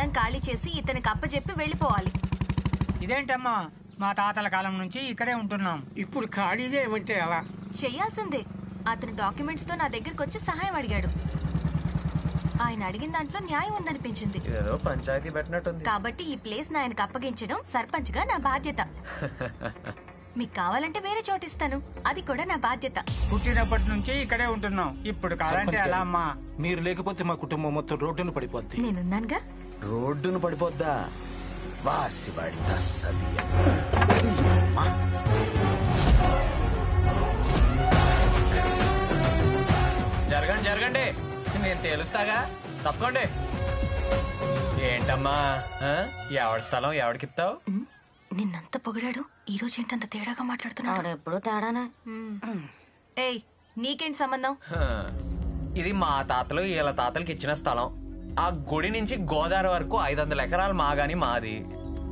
స్థలం ఖాళీ చేసి ఇతనికి అప్పచెప్పి వెళ్ళిపోవాలి. ఇదేంటమ్మా, మా తాతల కాలం నుంచి ఇక్కడే ఉంటున్నాం. ఇప్పుడు ఖాళీ చేయమంటే ఎలా? చెయ్యాల్సిందే. అతను డాక్యుమెంట్స్ తో నా దగ్గరకు వచ్చి సహాయం అడిగాడు. ఆయన అడిగిన దాంట్లో న్యాయం ఉందనిపించింది. పంచాయతీ పెట్టినట్టుంది. కాబట్టి ఈ ప్లేస్ ఆయనకు అప్పగించడం సర్పంచ్ గా నా బాధ్యత. మీకు కావాలంటే వేరే చోటు ఇస్తాను, అది కూడా నా బాధ్యత. పుట్టినప్పటి నుంచి ఇక్కడే ఉంటున్నాం. ఇప్పుడు కావాలంటే ఎలా అమ్మా? మీరు లేకపోతే మా కుటుంబం మొత్తం రోడ్డును పడిపోద్ది. నేనున్నానుగా. రోడ్డును పడిపోద్దా? వాసివాడి దస్సదియ. జరగండి జరగండి, నేను తేలుస్తాగా, తప్పకోండి. ఏంటమ్మా, ఎవడి స్థలం ఎవడికిస్తావు? నిన్నంత పొగిడాడు, ఈ రోజు ఏంటంత తేడాగా మాట్లాడుతున్నాడు? ఎప్పుడు తేడానే. ఏయ్, నీకేంటి సంబంధం? ఇది మా తాతలు వీళ్ళ తాతలకి ఇచ్చిన స్థలం. ఆ గుడి నుంచి గోదావరి వరకు 500 ఎకరాలు మాగాని మాది.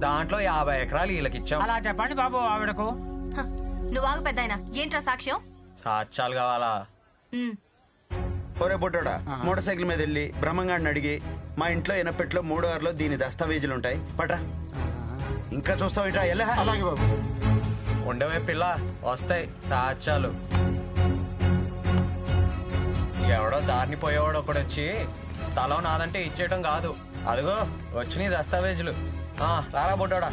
దాంట్లో 50 ఎకరాలు వీళ్ళకి ఇచ్చాం. అలా చెప్పండి బాబు ఆవిడకు. నువ్వు ఆగు పెద్దాయన. ఏంట్రా సాక్ష్యం? సాక్ష్యాలు కావాలా? ఒరే బొడ్డోడా, మోటార్ సైకిల్ మీద వెళ్ళి బ్రహ్మంగాడిని అడిగి మా ఇంట్లో ఎనపెట్లో 3 ఆరులో దీని దస్తావేజులుంటాయి పట్రా. ఇంకా చూస్తావేట్రా? ఎలా? అలాగే బాబు. ఉండవే పిల్ల, వస్తాయి సాక్ష్యాలు. ఎవడో దారిని పోయేవాడు ఒకడు వచ్చి స్థలం నాదంటే ఇచ్చేయటం కాదు. అదిగో వచ్చినాయి దస్తావేజులు. రారా బొడ్డోడా.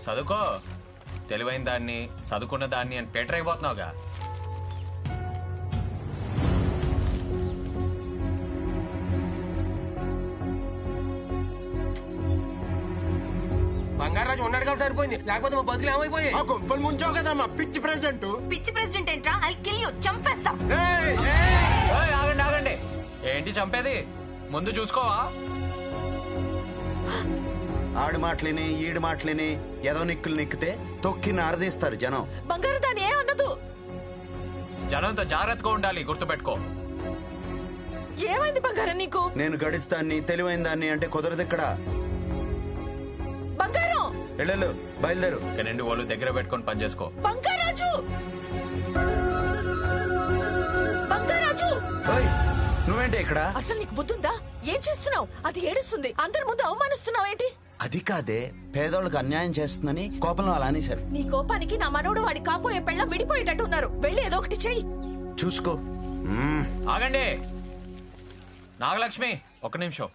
చదువుకో, తెలివైన దాన్ని చదువుకున్న దాన్ని అని పేటర్ అయిపోతున్నావుగా. బంగారాజు ఉన్నాడు కాబట్టి సరిపోయింది, లేకపోతే మా బతుకులు ఏమైపోయాయి? గొప్పలు ముంచావు కదా మా పిచ్చి ప్రెసిడెంట్. పిచ్చి ప్రెసిడెంట్ ఏంట్రా? ఐ కిల్ యు, చంపేస్తా. ఆగండి ఆగండి, ఏంటి చంపేది? ముందు చూసుకోవా? ఆడు మాటలిని ఈడు మాటలిని ఏదో నిక్కులు నిక్కితే తొక్కి నారదీస్తారు జనం. బంగారు దాని ఏ అన్నదు. జనంతో జాగ్రత్తగా ఉండాలి, గుర్తుపెట్టుకో. ఏమైంది బంగారం నీకు? నేను గడిస్తాన్ని తెలివైన దాన్ని అంటే కుదరదు ఇక్కడ. బంగారం వెళ్ళు, బయలుదేరు. ఇక నిండు వాళ్ళు దగ్గర పెట్టుకొని పని చేసుకో. బంగారాజు, బంగారాజు, నువ్వేంటి ఇక్కడ? అసలు నీకు బుద్ధుందా? ఏం చేస్తున్నావు? అది ఏడుస్తుంది, అందరి ముందు అవమానిస్తున్నావు ఏంటి? అది కాదే, పేదోళ్ళకి అన్యాయం చేస్తుందని కోపంలో అలా అనేశారు. నీ కోపానికి నా మనోడు వాడి కాపోయే పెళ్ళ విడిపోయేటట్టు ఉన్నారు. వెళ్ళి ఏదో ఒకటి చెయ్యి. చూసుకో. ఆగండి నాగలక్ష్మి, ఒక్క నిమిషం.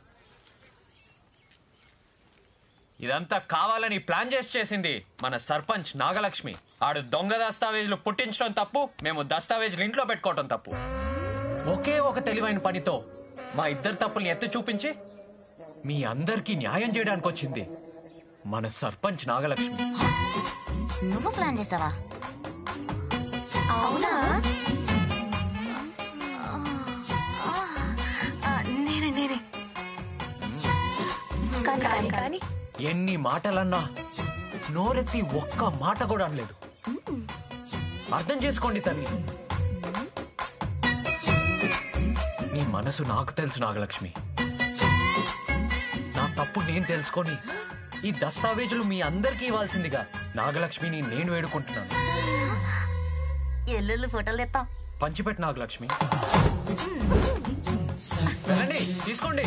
ఇదంతా కావాలని ప్లాన్ చేసింది మన సర్పంచ్ నాగలక్ష్మి. ఆడు దొంగ దస్తావేజులు పుట్టించడం తప్పు, మేము దస్తావేజులు ఇంట్లో పెట్టుకోవటం తప్పు. ఒకే ఒక తెలివైన పనితో మా ఇద్దరు తప్పుల్ని ఎత్తి చూపించి మీ అందరికీ న్యాయం చేయడానికి వచ్చింది మన సర్పంచ్ నాగలక్ష్మి. నువ్వు ప్లాన్ చేసావా? అవునా? నేనే. కానీ ఎన్ని మాటలన్నా నోరెత్తి ఒక్క మాట కూడా అనలేదు. అర్థం చేసుకోండి తల్లి, నీ మనసు నాకు తెలుసు నాగలక్ష్మి. నా తప్పు నేను తెలుసుకొని ఈ దస్తావేజులు మీ అందరికీ ఇవ్వాల్సిందిగా నాగలక్ష్మిని నేను వేడుకుంటున్నాను. ఎల్లు ఫోటోలు తెస్తాం. పంచిపెట్టు నాగలక్ష్మి. వెళ్ళండి, తీసుకోండి.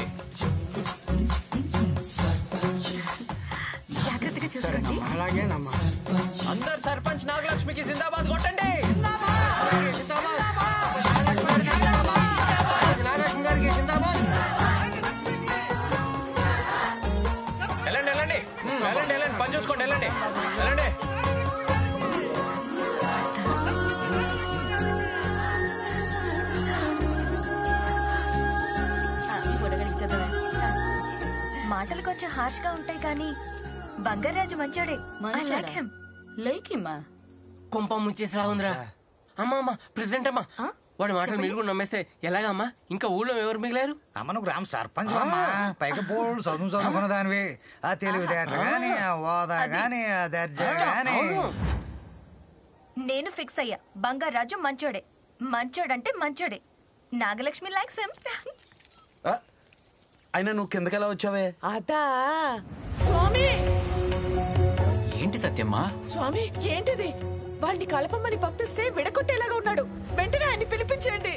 జాగ్రత్తగా చూసుకోండి. అలాగేనమ్మా. అందరు సర్పంచ్ నాగలక్ష్మికి జిందాబాద్ కొట్టండి. నాగలక్ష్మి గారికి జిందాబాద్. వెళ్ళండి వెళ్ళండి వెళ్ళండి వెళ్ళండి, పని చూసుకోండి. వెళ్ళండి వెళ్ళండి. మాటలు కొంచెం హార్ష్ గా ఉంటాయి కానీ బంగారాజు మంచోడే. కొంప ముంచేసిరా ఉందిరా. అమ్మా ప్రెసిడెంట్ అమ్మా, వాడి మాటలు మీరు కూడా నమ్మేస్తే ఎలాగమ్మా? ఇంకా ఊళ్ళో ఎవరు మిగిలారు? అమ్మను గ్రామ సర్పంచ్ అమ్మా. పైగా బోర్డు చదువుకున్న దానివి. ఆ తెలివితేటలు గాని, ఆ హోదా గాని, ఆ దర్జా గాని. నేను ఫిక్స్ అయ్యా, బంగారాజు మంచోడే. మంచోడంటే మంచోడే. Nagalakshmi likes him. అయినా నువ్వు కిందకెలా వచ్చావే? అదా స్వామి. ఏంటి సత్యమ్మా? స్వామి ఏంటిది? వాడిని కలపమని పంపిస్తే విడగొట్టేలాగా ఉన్నాడు. వెంటనే ఆయన్ని పిలిపించండి.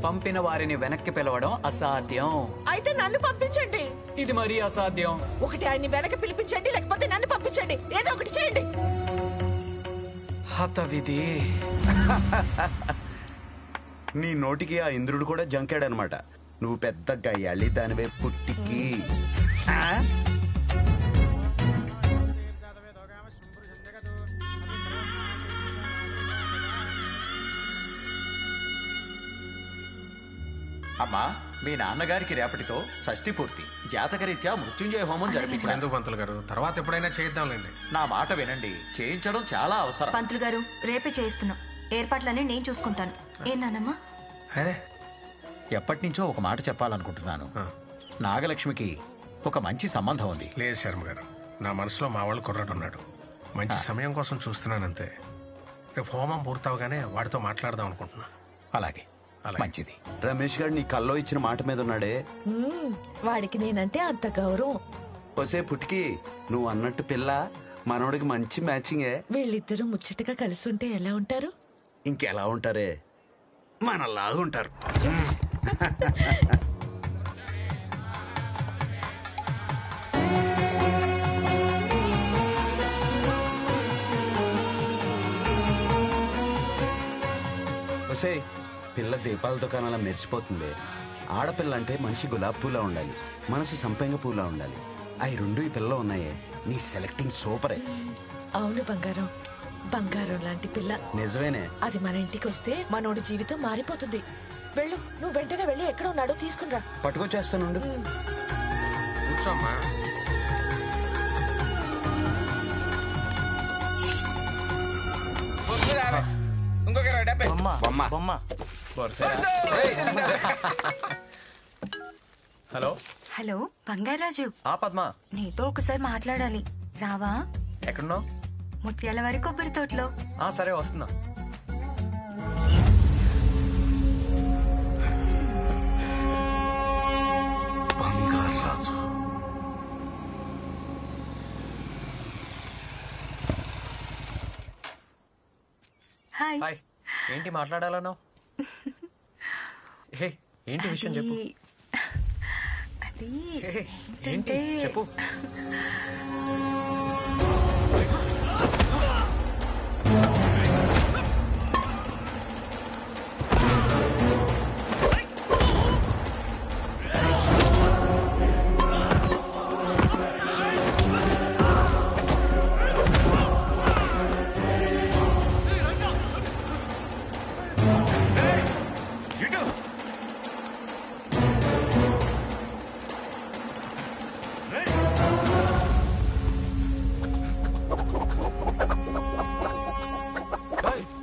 పంపిన వారిని వెనక్కి పిలవడం అసాధ్యం. అయితే నన్ను పంపించండి. ఇది మరీ అసాధ్యం. ఒకటి ఆయన్ని వెనక్కి పిలిపించండి, లేకపోతే నన్ను పంపించండి. ఏదో ఒకటి చేయండి. హతవిధి. నీ నోటికి ఆ ఇంద్రుడు కూడా జంకాడనమాట. నువ్వు పెద్ద గయ్యాళి దానివే పుట్టికి. అమ్మా, మీ నాన్నగారికి రేపటితో షష్ఠి పూర్తి. జాతకరీత్యా మృత్యుంజయ హోమం జరిపించారు. ఎందుకు పంతులు గారు, తర్వాత ఎప్పుడైనా చేద్దాంలేండి. నా మాట వినండి, చేయించడం చాలా అవసరం. పంతులు గారు రేపే చేయిస్తున్నాం. ఏర్పాట్లన్నీ నేను చూసుకుంటాను. ఏనానమ్మా? అరే, ఎప్పటి నుంచో ఒక మాట చెప్పాలనుకుంటున్నాను. నాగలక్ష్మికి ఒక మంచి సంబంధం ఉంది. లేదు శర్మ గారు, నా మనసులో మా వాళ్ళు కుర్రాడు ఉన్నాడు. మంచి సమయం కోసం చూస్తున్నానంతే. రేపు హోమం పూర్తవగానే వాడితో మాట్లాడదాం అనుకుంటున్నా. అలాగే, మంచిది. రమేష్ గారు నీ కల్లో ఇచ్చిన మాట మీద ఉన్నాడే, వాడికి నేనంటే అంత గౌరవం. ఒసే పుట్టికి, నువ్వు అన్నట్టు పిల్ల మనోడికి మంచి మ్యాచింగే. వీళ్ళిద్దరూ ముచ్చటగా కలిసి ఉంటే ఎలా ఉంటారు? ఇంకెలా ఉంటారే, మనలాగా ఉంటారు. ఒసే, పిల్ల దీపాల దుకాణాల మెరిచిపోతుంది. ఆడపిల్ల అంటే మనిషి గులాబ్ పూలా ఉండాలి, మనసు సంపెంగ పూలా ఉండాలి. అవి రెండు ఈ పిల్ల ఉన్నాయే. నీ సెలెక్టింగ్ సూపరే. అవును బంగారం, బంగారం లాంటి పిల్ల. నిజమేనే. అది మన ఇంటికి వస్తే మనోడి జీవితం మారిపోతుంది. వెళ్ళు, నువ్వు వెంటనే వెళ్ళి ఎక్కడ ఉన్నాడో తీసుకునిరా. పట్టుకొచ్చేస్తానుండు. కూర్చోమ్మా. Hello hello Bangarraju. పద్మ, నీతో ఒకసారి మాట్లాడాలి, రావా? ఎక్కడున్నావు? ముత్యాల వారి కొబ్బరి తోటలో. సరే వస్తున్నా. బంగారాజు. హాయ్. హాయ్. ఏంటి మాట్లాడాలన్నావు? హే, ఏంటి విషయం చెప్పు. అది ఏంటి చెప్పు.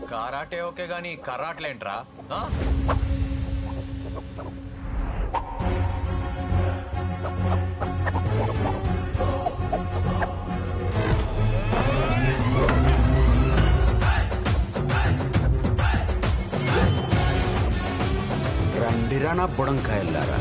కరాటే ఓకే గానీ కరాట్లేంట్రా? రండిరా నా బుడంకాయలారా.